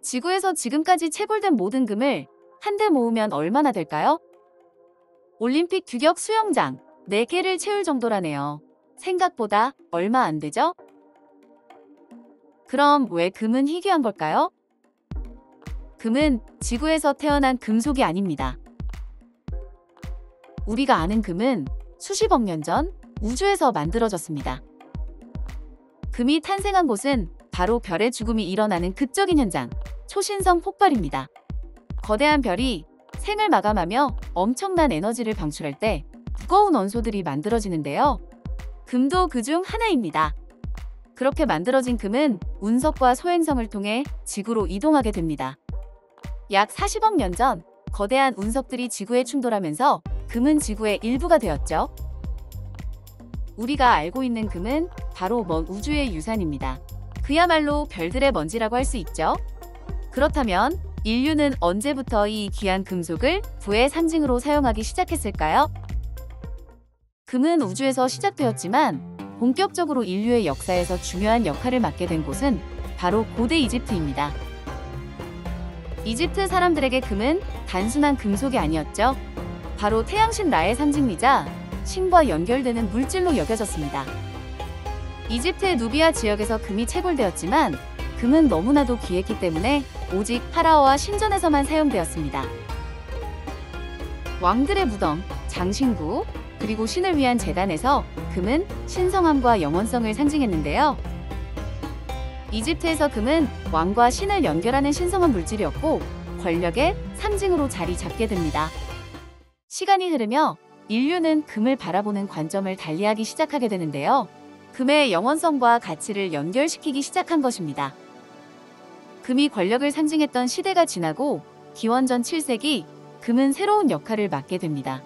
지구에서 지금까지 채굴된 모든 금을 한데 모으면 얼마나 될까요? 올림픽 규격 수영장 4개를 채울 정도라네요. 생각보다 얼마 안 되죠? 그럼 왜 금은 희귀한 걸까요? 금은 지구에서 태어난 금속이 아닙니다. 우리가 아는 금은 수십억 년 전 우주에서 만들어졌습니다. 금이 탄생한 곳은 바로 별의 죽음이 일어나는 극적인 현장, 초신성 폭발입니다. 거대한 별이 생을 마감하며 엄청난 에너지를 방출할 때 무거운 원소들이 만들어지는데요. 금도 그중 하나입니다. 그렇게 만들어진 금은 운석과 소행성을 통해 지구로 이동하게 됩니다. 약 40억 년 전 거대한 운석들이 지구에 충돌하면서 금은 지구의 일부가 되었죠. 우리가 알고 있는 금은 바로 먼 우주의 유산입니다. 그야말로 별들의 먼지라고 할 수 있죠. 그렇다면 인류는 언제부터 이 귀한 금속을 부의 상징으로 사용하기 시작했을까요? 금은 우주에서 시작되었지만 본격적으로 인류의 역사에서 중요한 역할을 맡게 된 곳은 바로 고대 이집트입니다. 이집트 사람들에게 금은 단순한 금속이 아니었죠. 바로 태양신 라의 상징이자 신과 연결되는 물질로 여겨졌습니다. 이집트의 누비아 지역에서 금이 채굴되었지만 금은 너무나도 귀했기 때문에 오직 파라오와 신전에서만 사용되었습니다. 왕들의 무덤, 장신구, 그리고 신을 위한 제단에서 금은 신성함과 영원성을 상징했는데요. 이집트에서 금은 왕과 신을 연결하는 신성한 물질이었고 권력의 상징으로 자리 잡게 됩니다. 시간이 흐르며 인류는 금을 바라보는 관점을 달리하기 시작하게 되는데요. 금의 영원성과 가치를 연결시키기 시작한 것입니다. 금이 권력을 상징했던 시대가 지나고 기원전 7세기 금은 새로운 역할을 맡게 됩니다.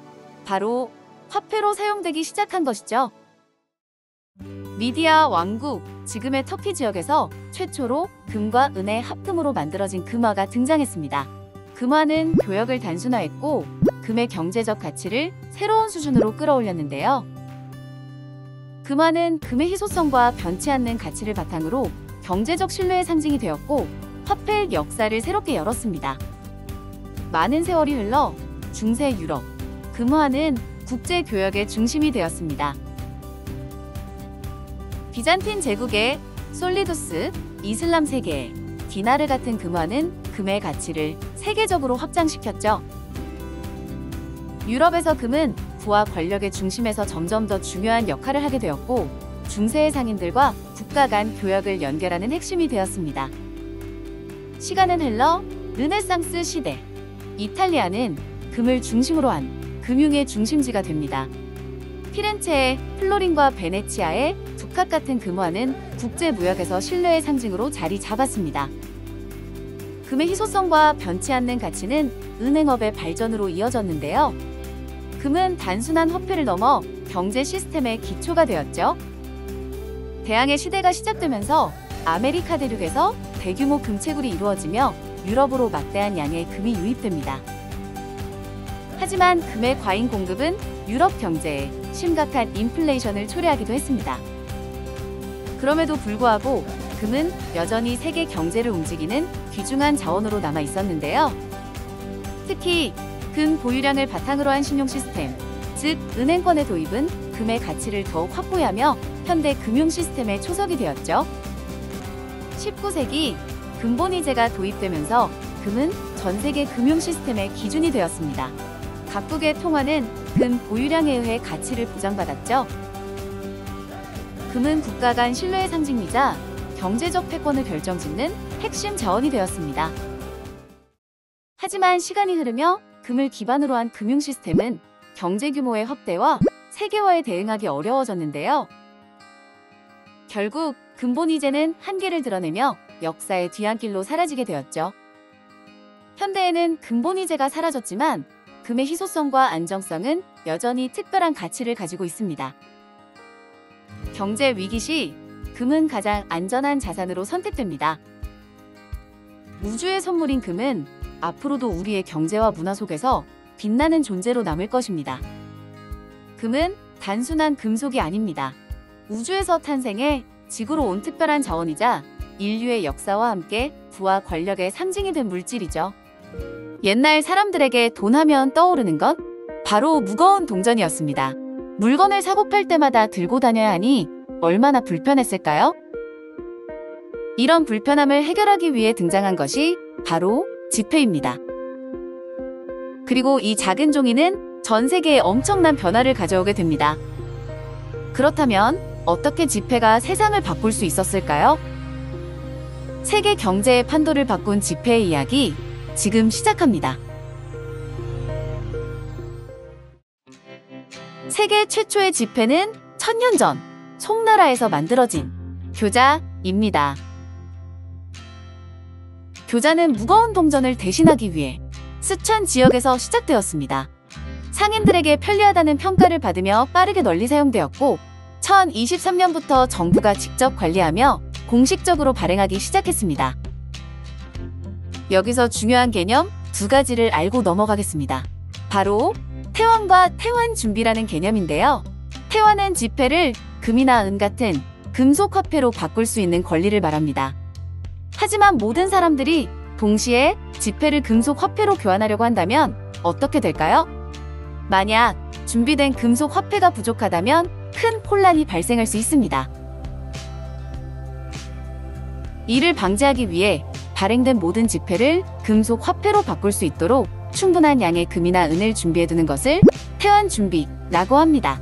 바로 화폐로 사용되기 시작한 것이죠. 미디아 왕국, 지금의 터키 지역에서 최초로 금과 은의 합금으로 만들어진 금화가 등장했습니다. 금화는 교역을 단순화했고 금의 경제적 가치를 새로운 수준으로 끌어올렸는데요. 금화는 금의 희소성과 변치 않는 가치를 바탕으로 경제적 신뢰의 상징이 되었고 화폐의 역사를 새롭게 열었습니다. 많은 세월이 흘러 중세 유럽, 금화는 국제 교역의 중심이 되었습니다. 비잔틴 제국의 솔리두스, 이슬람 세계의 디나르 같은 금화는 금의 가치를 세계적으로 확장시켰죠. 유럽에서 금은 부와 권력의 중심에서 점점 더 중요한 역할을 하게 되었고 중세의 상인들과 국가 간 교역을 연결하는 핵심이 되었습니다. 시간은 흘러 르네상스 시대, 이탈리아는 금을 중심으로 한 금융의 중심지가 됩니다. 피렌체의 플로린과 베네치아의 두캅 같은 금화는 국제 무역에서 신뢰의 상징으로 자리 잡았습니다. 금의 희소성과 변치 않는 가치는 은행업의 발전으로 이어졌는데요. 금은 단순한 화폐를 넘어 경제 시스템의 기초가 되었죠. 대항해 시대가 시작되면서 아메리카 대륙에서 대규모 금채굴이 이루어지며 유럽으로 막대한 양의 금이 유입됩니다. 하지만 금의 과잉 공급은 유럽 경제에 심각한 인플레이션을 초래하기도 했습니다. 그럼에도 불구하고 금은 여전히 세계 경제를 움직이는 귀중한 자원으로 남아 있었는데요. 특히 금 보유량을 바탕으로 한 신용 시스템, 즉 은행권의 도입은 금의 가치를 더욱 확보히 하며 현대 금융 시스템의 초석이 되었죠. 19세기 금본위제가 도입되면서 금은 전 세계 금융 시스템의 기준이 되었습니다. 각국의 통화는 금 보유량에 의해 가치를 보장받았죠. 금은 국가 간 신뢰의 상징이자 경제적 패권을 결정짓는 핵심 자원이 되었습니다. 하지만 시간이 흐르며 금을 기반으로 한 금융 시스템은 경제 규모의 확대와 세계화에 대응하기 어려워졌는데요. 결국 금본위제는 한계를 드러내며 역사의 뒤안길로 사라지게 되었죠. 현대에는 금본위제가 사라졌지만 금의 희소성과 안정성은 여전히 특별한 가치를 가지고 있습니다. 경제 위기 시 금은 가장 안전한 자산으로 선택됩니다. 우주의 선물인 금은 앞으로도 우리의 경제와 문화 속에서 빛나는 존재로 남을 것입니다. 금은 단순한 금속이 아닙니다. 우주에서 탄생해 지구로 온 특별한 자원이자 인류의 역사와 함께 부와 권력의 상징이 된 물질이죠. 옛날 사람들에게 돈 하면 떠오르는 건 바로 무거운 동전이었습니다. 물건을 사고 팔 때마다 들고 다녀야 하니 얼마나 불편했을까요? 이런 불편함을 해결하기 위해 등장한 것이 바로 지폐입니다. 그리고 이 작은 종이는 전 세계에 엄청난 변화를 가져오게 됩니다. 그렇다면 어떻게 지폐가 세상을 바꿀 수 있었을까요? 세계 경제의 판도를 바꾼 지폐의 이야기 지금 시작합니다. 세계 최초의 지폐는 1000년 전 송나라에서 만들어진 교자입니다. 교자는 무거운 동전을 대신하기 위해 쓰촨 지역에서 시작되었습니다. 상인들에게 편리하다는 평가를 받으며 빠르게 널리 사용되었고 1023년부터 정부가 직접 관리하며 공식적으로 발행하기 시작했습니다. 여기서 중요한 개념 두 가지를 알고 넘어가겠습니다. 바로 태환과 태환준비라는 개념인데요. 태환은 지폐를 금이나 은 같은 금속 화폐로 바꿀 수 있는 권리를 말합니다. 하지만 모든 사람들이 동시에 지폐를 금속 화폐로 교환하려고 한다면 어떻게 될까요? 만약 준비된 금속 화폐가 부족하다면 큰 혼란이 발생할 수 있습니다. 이를 방지하기 위해 발행된 모든 지폐를 금속 화폐로 바꿀 수 있도록 충분한 양의 금이나 은을 준비해두는 것을 태환준비라고 합니다.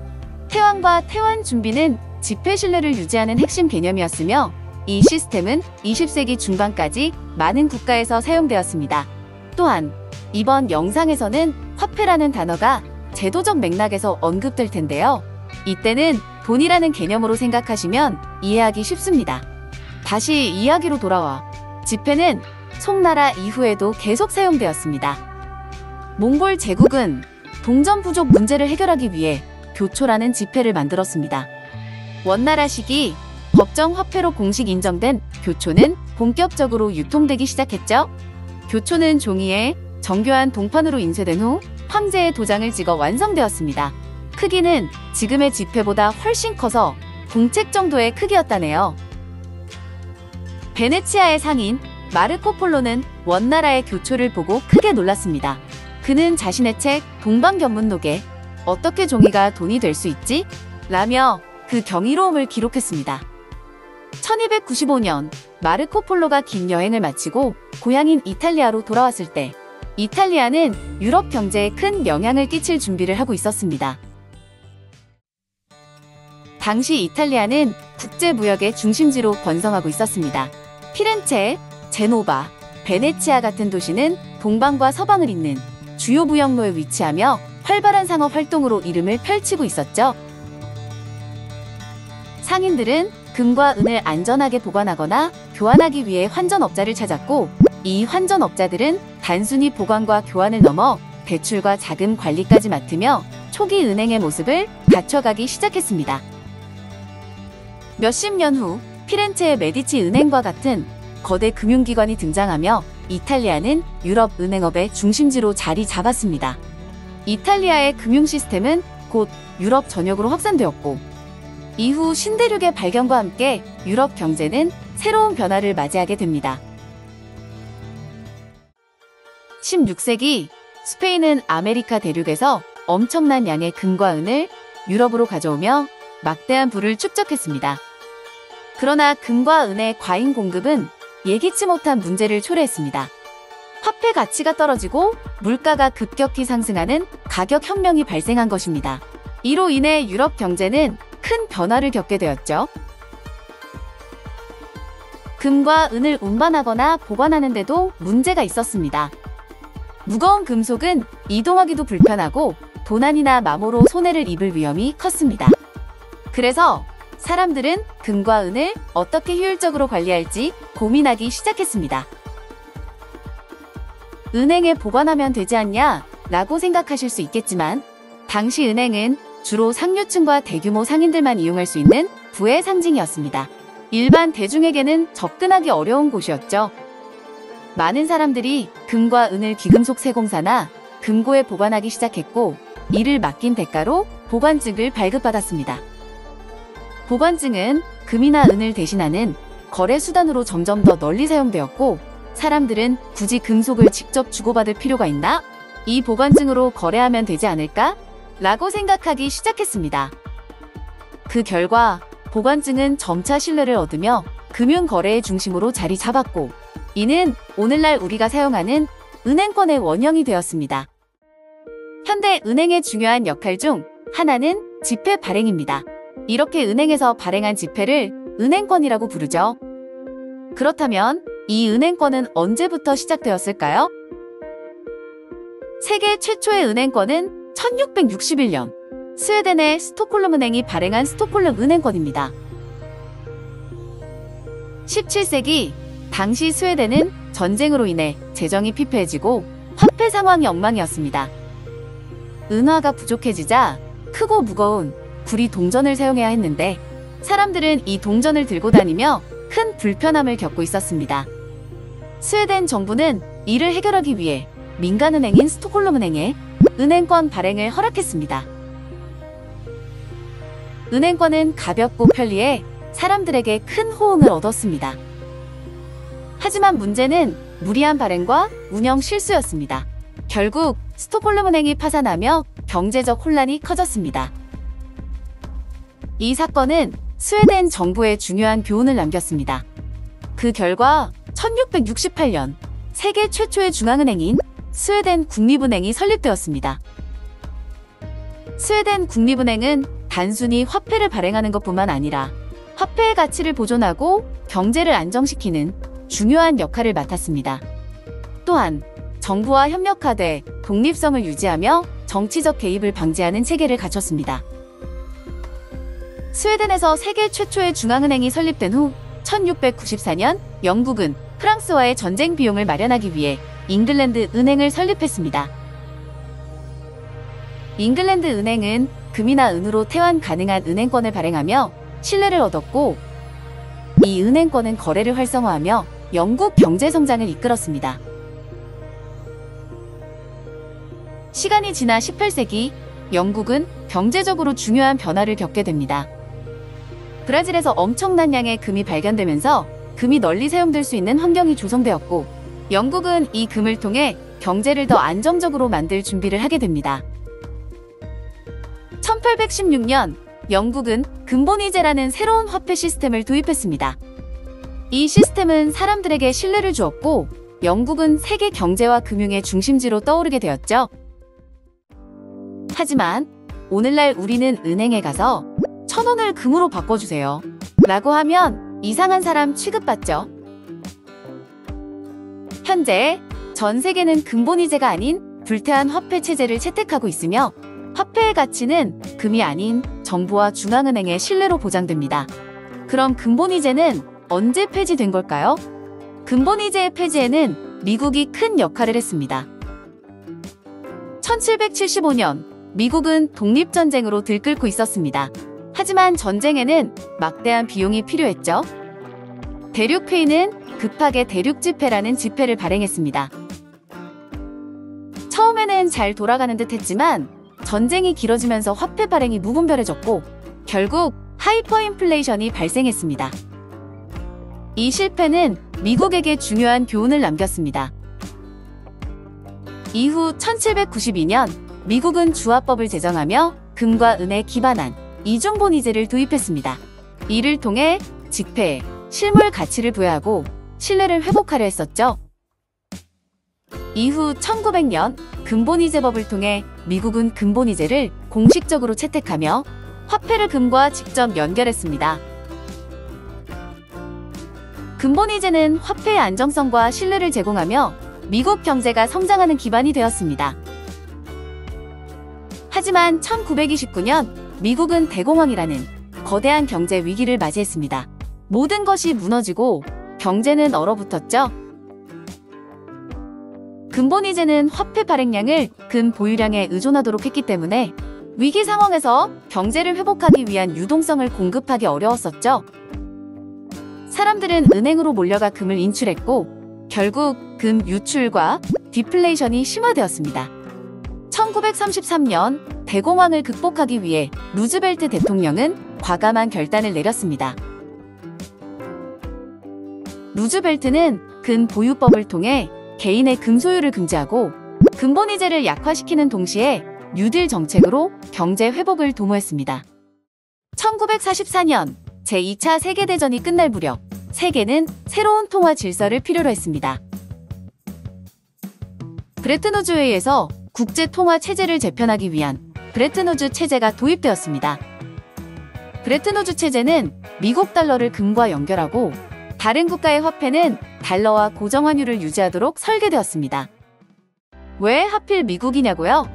태환과 태환준비는 지폐 신뢰를 유지하는 핵심 개념이었으며 이 시스템은 20세기 중반까지 많은 국가에서 사용되었습니다. 또한 이번 영상에서는 화폐라는 단어가 제도적 맥락에서 언급될 텐데요. 이때는 돈이라는 개념으로 생각하시면 이해하기 쉽습니다. 다시 이야기로 돌아와 지폐는 송나라 이후에도 계속 사용되었습니다. 몽골 제국은 동전 부족 문제를 해결하기 위해 교초라는 지폐를 만들었습니다. 원나라 시기 법정 화폐로 공식 인정된 교초는 본격적으로 유통되기 시작했죠. 교초는 종이에 정교한 동판으로 인쇄된 후 황제의 도장을 찍어 완성되었습니다. 크기는 지금의 지폐보다 훨씬 커서 공책 정도의 크기였다네요. 베네치아의 상인 마르코 폴로는 원나라의 교초를 보고 크게 놀랐습니다. 그는 자신의 책 동방견문록에 어떻게 종이가 돈이 될 수 있지? 라며 그 경이로움을 기록했습니다. 1295년 마르코 폴로가 긴 여행을 마치고 고향인 이탈리아로 돌아왔을 때 이탈리아는 유럽 경제에 큰 영향을 끼칠 준비를 하고 있었습니다. 당시 이탈리아는 국제무역의 중심지로 번성하고 있었습니다. 피렌체, 제노바, 베네치아 같은 도시는 동방과 서방을 잇는 주요 무역로에 위치하며 활발한 상업 활동으로 이름을 펼치고 있었죠. 상인들은 금과 은을 안전하게 보관하거나 교환하기 위해 환전업자를 찾았고 이 환전업자들은 단순히 보관과 교환을 넘어 대출과 자금 관리까지 맡으며 초기 은행의 모습을 갖춰가기 시작했습니다. 몇십 년 후 피렌체의 메디치 은행과 같은 거대 금융기관이 등장하며 이탈리아는 유럽 은행업의 중심지로 자리 잡았습니다. 이탈리아의 금융 시스템은 곧 유럽 전역으로 확산되었고 이후 신대륙의 발견과 함께 유럽 경제는 새로운 변화를 맞이하게 됩니다. 16세기 스페인은 아메리카 대륙에서 엄청난 양의 금과 은을 유럽으로 가져오며 막대한 부를 축적했습니다. 그러나 금과 은의 과잉 공급은 예기치 못한 문제를 초래했습니다. 화폐 가치가 떨어지고 물가가 급격히 상승하는 가격 혁명이 발생한 것입니다. 이로 인해 유럽 경제는 큰 변화를 겪게 되었죠. 금과 은을 운반하거나 보관하는 데도 문제가 있었습니다. 무거운 금속은 이동하기도 불편하고 도난이나 마모로 손해를 입을 위험이 컸습니다. 그래서 사람들은 금과 은을 어떻게 효율적으로 관리할지 고민하기 시작했습니다. 은행에 보관하면 되지 않냐? 라고 생각하실 수 있겠지만 당시 은행은 주로 상류층과 대규모 상인들만 이용할 수 있는 부의 상징이었습니다. 일반 대중에게는 접근하기 어려운 곳이었죠. 많은 사람들이 금과 은을 귀금속 세공사나 금고에 보관하기 시작했고 이를 맡긴 대가로 보관증을 발급받았습니다. 보관증은 금이나 은을 대신하는 거래 수단으로 점점 더 널리 사용되었고, 사람들은 굳이 금속을 직접 주고받을 필요가 있나? 이 보관증으로 거래하면 되지 않을까? 라고 생각하기 시작했습니다. 그 결과 보관증은 점차 신뢰를 얻으며 금융거래의 중심으로 자리 잡았고, 이는 오늘날 우리가 사용하는 은행권의 원형이 되었습니다. 현대 은행의 중요한 역할 중 하나는 지폐 발행입니다. 이렇게 은행에서 발행한 지폐를 은행권이라고 부르죠. 그렇다면 이 은행권은 언제부터 시작되었을까요? 세계 최초의 은행권은 1661년 스웨덴의 스톡홀름 은행이 발행한 스톡홀름 은행권입니다. 17세기 당시 스웨덴은 전쟁으로 인해 재정이 피폐해지고 화폐 상황이 엉망이었습니다. 은화가 부족해지자 크고 무거운 구리 동전을 사용해야 했는데, 사람들은 이 동전을 들고 다니며 큰 불편함을 겪고 있었습니다. 스웨덴 정부는 이를 해결하기 위해 민간은행인 스톡홀름 은행에 은행권 발행을 허락했습니다. 은행권은 가볍고 편리해 사람들에게 큰 호응을 얻었습니다. 하지만 문제는 무리한 발행과 운영 실수였습니다. 결국 스톡홀름 은행이 파산하며 경제적 혼란이 커졌습니다. 이 사건은 스웨덴 정부에 중요한 교훈을 남겼습니다. 그 결과 1668년 세계 최초의 중앙은행인 스웨덴 국립은행이 설립되었습니다. 스웨덴 국립은행은 단순히 화폐를 발행하는 것뿐만 아니라 화폐의 가치를 보존하고 경제를 안정시키는 중요한 역할을 맡았습니다. 또한 정부와 협력하되 독립성을 유지하며 정치적 개입을 방지하는 체계를 갖췄습니다. 스웨덴에서 세계 최초의 중앙은행이 설립된 후 1694년 영국은 프랑스와의 전쟁 비용을 마련하기 위해 잉글랜드 은행을 설립했습니다. 잉글랜드 은행은 금이나 은으로 태환 가능한 은행권을 발행하며 신뢰를 얻었고, 이 은행권은 거래를 활성화하며 영국 경제 성장을 이끌었습니다. 시간이 지나 18세기 영국은 경제적으로 중요한 변화를 겪게 됩니다. 브라질에서 엄청난 양의 금이 발견되면서 금이 널리 사용될 수 있는 환경이 조성되었고, 영국은 이 금을 통해 경제를 더 안정적으로 만들 준비를 하게 됩니다. 1816년 영국은 금본위제라는 새로운 화폐 시스템을 도입했습니다. 이 시스템은 사람들에게 신뢰를 주었고, 영국은 세계 경제와 금융의 중심지로 떠오르게 되었죠. 하지만 오늘날 우리는 은행에 가서 1,000원을 금으로 바꿔주세요 라고 하면 이상한 사람 취급받죠. 현재 전 세계는 금본위제가 아닌 불태한 화폐 체제를 채택하고 있으며, 화폐의 가치는 금이 아닌 정부와 중앙은행의 신뢰로 보장됩니다. 그럼 금본위제는 언제 폐지된 걸까요? 금본위제의 폐지에는 미국이 큰 역할을 했습니다. 1775년 미국은 독립전쟁으로 들끓고 있었습니다. 하지만 전쟁에는 막대한 비용이 필요했죠. 대륙회의는 급하게 대륙지폐라는 지폐를 발행했습니다. 처음에는 잘 돌아가는 듯 했지만 전쟁이 길어지면서 화폐 발행이 무분별해졌고, 결국 하이퍼인플레이션이 발생했습니다. 이 실패는 미국에게 중요한 교훈을 남겼습니다. 이후 1792년 미국은 주화법을 제정하며 금과 은에 기반한 이중본위제를 도입했습니다. 이를 통해 지폐에 실물 가치를 부여하고 신뢰를 회복하려 했었죠. 이후 1900년 금본위제법을 통해 미국은 금본위제를 공식적으로 채택하며 화폐를 금과 직접 연결했습니다. 금본위제는 화폐의 안정성과 신뢰를 제공하며 미국 경제가 성장하는 기반이 되었습니다. 하지만 1929년 미국은 대공황이라는 거대한 경제 위기를 맞이했습니다. 모든 것이 무너지고 경제는 얼어붙었죠. 금본위제는 화폐 발행량을 금 보유량에 의존하도록 했기 때문에 위기 상황에서 경제를 회복하기 위한 유동성을 공급하기 어려웠었죠. 사람들은 은행으로 몰려가 금을 인출했고, 결국 금 유출과 디플레이션이 심화되었습니다. 1933년 대공황을 극복하기 위해 루즈벨트 대통령은 과감한 결단을 내렸습니다. 루즈벨트는 금 보유법을 통해 개인의 금 소유를 금지하고 금본위제를 약화시키는 동시에 뉴딜 정책으로 경제 회복을 도모했습니다. 1944년 제2차 세계대전이 끝날 무렵 세계는 새로운 통화 질서를 필요로 했습니다. 브레튼우즈 회의에서 국제 통화 체제를 재편하기 위한 브레튼우즈 체제가 도입되었습니다. 브레튼우즈 체제는 미국 달러를 금과 연결하고 다른 국가의 화폐는 달러와 고정 환율을 유지하도록 설계되었습니다. 왜 하필 미국이냐고요?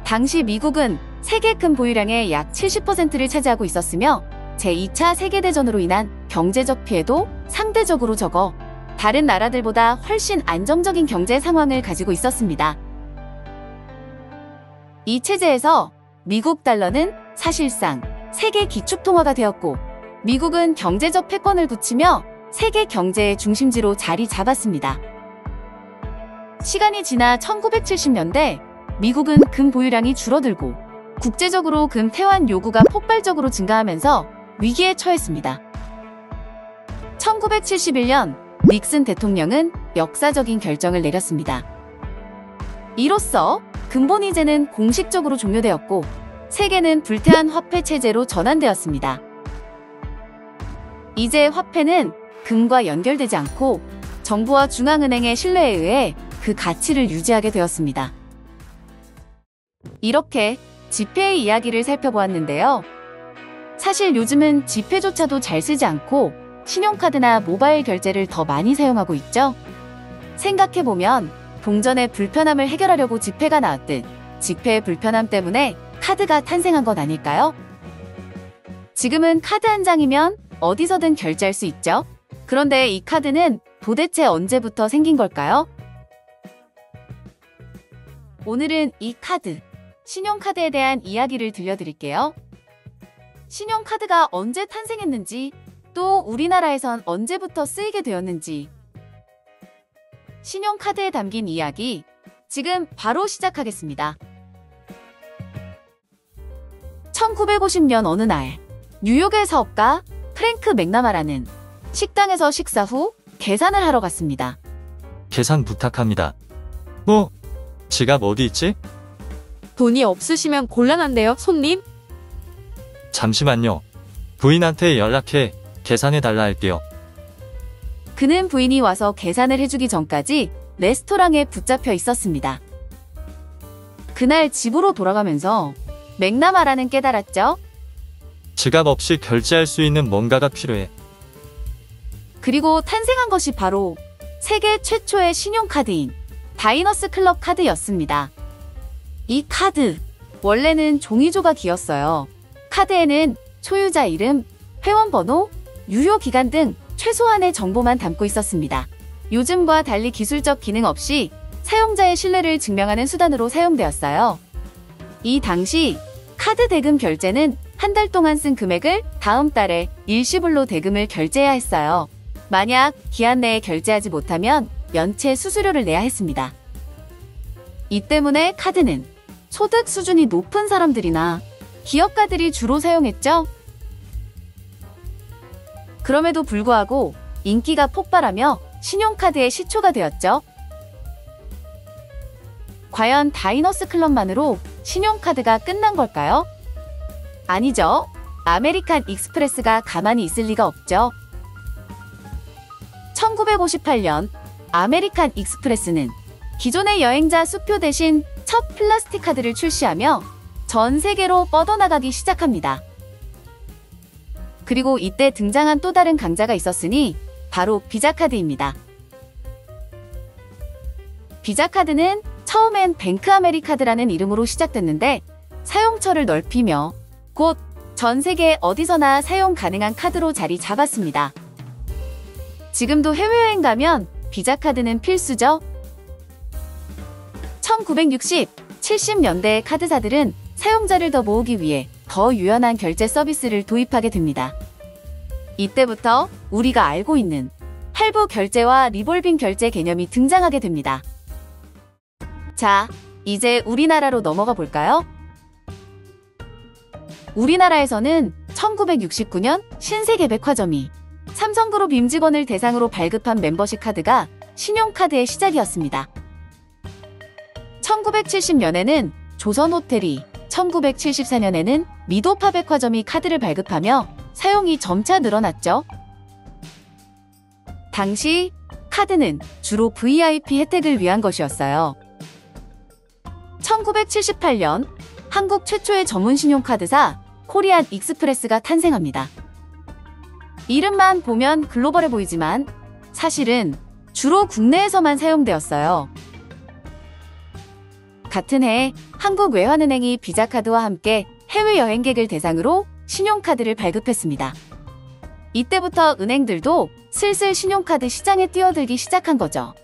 당시 미국은 세계 금 보유량의 약 70%를 차지하고 있었으며 제2차 세계대전으로 인한 경제적 피해도 상대적으로 적어 다른 나라들보다 훨씬 안정적인 경제 상황을 가지고 있었습니다. 이 체제에서 미국 달러는 사실상 세계 기축통화가 되었고 미국은 경제적 패권을 굳히며 세계 경제의 중심지로 자리 잡았습니다. 시간이 지나 1970년대 미국은 금 보유량이 줄어들고 국제적으로 금 태환 요구가 폭발적으로 증가하면서 위기에 처했습니다. 1971년 닉슨 대통령은 역사적인 결정을 내렸습니다. 이로써 금본위제는 공식적으로 종료되었고 세계는 불태한 화폐 체제로 전환되었습니다. 이제 화폐는 금과 연결되지 않고 정부와 중앙은행의 신뢰에 의해 그 가치를 유지하게 되었습니다. 이렇게 지폐의 이야기를 살펴보았는데요. 사실 요즘은 지폐조차도 잘 쓰지 않고 신용카드나 모바일 결제를 더 많이 사용하고 있죠. 생각해보면 동전의 불편함을 해결하려고 지폐가 나왔듯 지폐의 불편함 때문에 카드가 탄생한 건 아닐까요? 지금은 카드 한 장이면 어디서든 결제할 수 있죠. 그런데 이 카드는 도대체 언제부터 생긴 걸까요? 오늘은 이 카드, 신용카드에 대한 이야기를 들려드릴게요. 신용카드가 언제 탄생했는지, 또 우리나라에선 언제부터 쓰이게 되었는지, 신용카드에 담긴 이야기, 지금 바로 시작하겠습니다. 1950년 어느 날, 뉴욕의 사업가 프랭크 맥나마라는 식당에서 식사 후 계산을 하러 갔습니다. 계산 부탁합니다. 지갑 어디 있지? 돈이 없으시면 곤란한데요, 손님? 잠시만요. 부인한테 연락해 계산해달라 할게요. 그는 부인이 와서 계산을 해주기 전까지 레스토랑에 붙잡혀 있었습니다. 그날 집으로 돌아가면서 맥나마라는 깨달았죠. 지갑 없이 결제할 수 있는 뭔가가 필요해. 그리고 탄생한 것이 바로 세계 최초의 신용카드인 다이너스 클럽 카드였습니다. 이 카드, 원래는 종이 조각이었어요. 카드에는 소유자 이름, 회원번호, 유효기간 등 최소한의 정보만 담고 있었습니다. 요즘과 달리 기술적 기능 없이 사용자의 신뢰를 증명하는 수단으로 사용되었어요. 이 당시 카드 대금 결제는 한 달 동안 쓴 금액을 다음 달에 일시불로 대금을 결제해야 했어요. 만약 기한 내에 결제하지 못하면 연체 수수료를 내야 했습니다. 이 때문에 카드는 소득 수준이 높은 사람들이나 기업가들이 주로 사용했죠. 그럼에도 불구하고 인기가 폭발하며 신용카드의 시초가 되었죠. 과연 다이너스 클럽만으로 신용카드가 끝난 걸까요? 아니죠. 아메리칸 익스프레스가 가만히 있을 리가 없죠. 1958년 아메리칸 익스프레스는 기존의 여행자 수표 대신 첫 플라스틱 카드를 출시하며 전 세계로 뻗어나가기 시작합니다. 그리고 이때 등장한 또 다른 강자가 있었으니 바로 비자카드입니다. 비자카드는 처음엔 뱅크 아메리카드라는 이름으로 시작됐는데 사용처를 넓히며 곧 전 세계 어디서나 사용 가능한 카드로 자리 잡았습니다. 지금도 해외여행 가면 비자카드는 필수죠. 1960, 70년대의 카드사들은 사용자를 더 모으기 위해 더 유연한 결제 서비스를 도입하게 됩니다. 이때부터 우리가 알고 있는 할부 결제와 리볼빙 결제 개념이 등장하게 됩니다. 자, 이제 우리나라로 넘어가 볼까요? 우리나라에서는 1969년 신세계백화점이 삼성그룹 임직원을 대상으로 발급한 멤버십 카드가 신용카드의 시작이었습니다. 1970년에는 조선호텔이, 1974년에는 미도파백화점이 카드를 발급하며 사용이 점차 늘어났죠. 당시 카드는 주로 VIP 혜택을 위한 것이었어요. 1978년 한국 최초의 전문 신용카드사 코리안 익스프레스가 탄생합니다. 이름만 보면 글로벌해 보이지만 사실은 주로 국내에서만 사용되었어요. 같은 해 한국외환은행이 비자카드와 함께 해외 여행객을 대상으로 신용카드를 발급했습니다. 이때부터 은행들도 슬슬 신용카드 시장에 뛰어들기 시작한 거죠.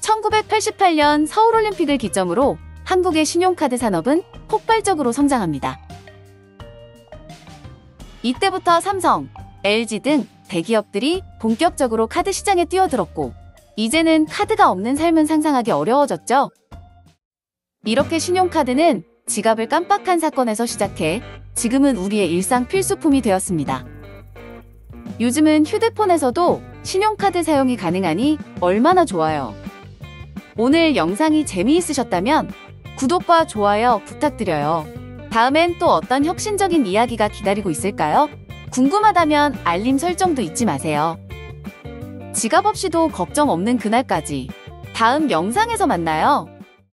1988년 서울올림픽을 기점으로 한국의 신용카드 산업은 폭발적으로 성장합니다. 이때부터 삼성, LG 등 대기업들이 본격적으로 카드 시장에 뛰어들었고, 이제는 카드가 없는 삶은 상상하기 어려워졌죠. 이렇게 신용카드는 지갑을 깜빡한 사건에서 시작해 지금은 우리의 일상 필수품이 되었습니다. 요즘은 휴대폰에서도 신용카드 사용이 가능하니 얼마나 좋아요. 오늘 영상이 재미있으셨다면 구독과 좋아요 부탁드려요. 다음엔 또 어떤 혁신적인 이야기가 기다리고 있을까요? 궁금하다면 알림 설정도 잊지 마세요. 지갑 없이도 걱정 없는 그날까지 다음 영상에서 만나요.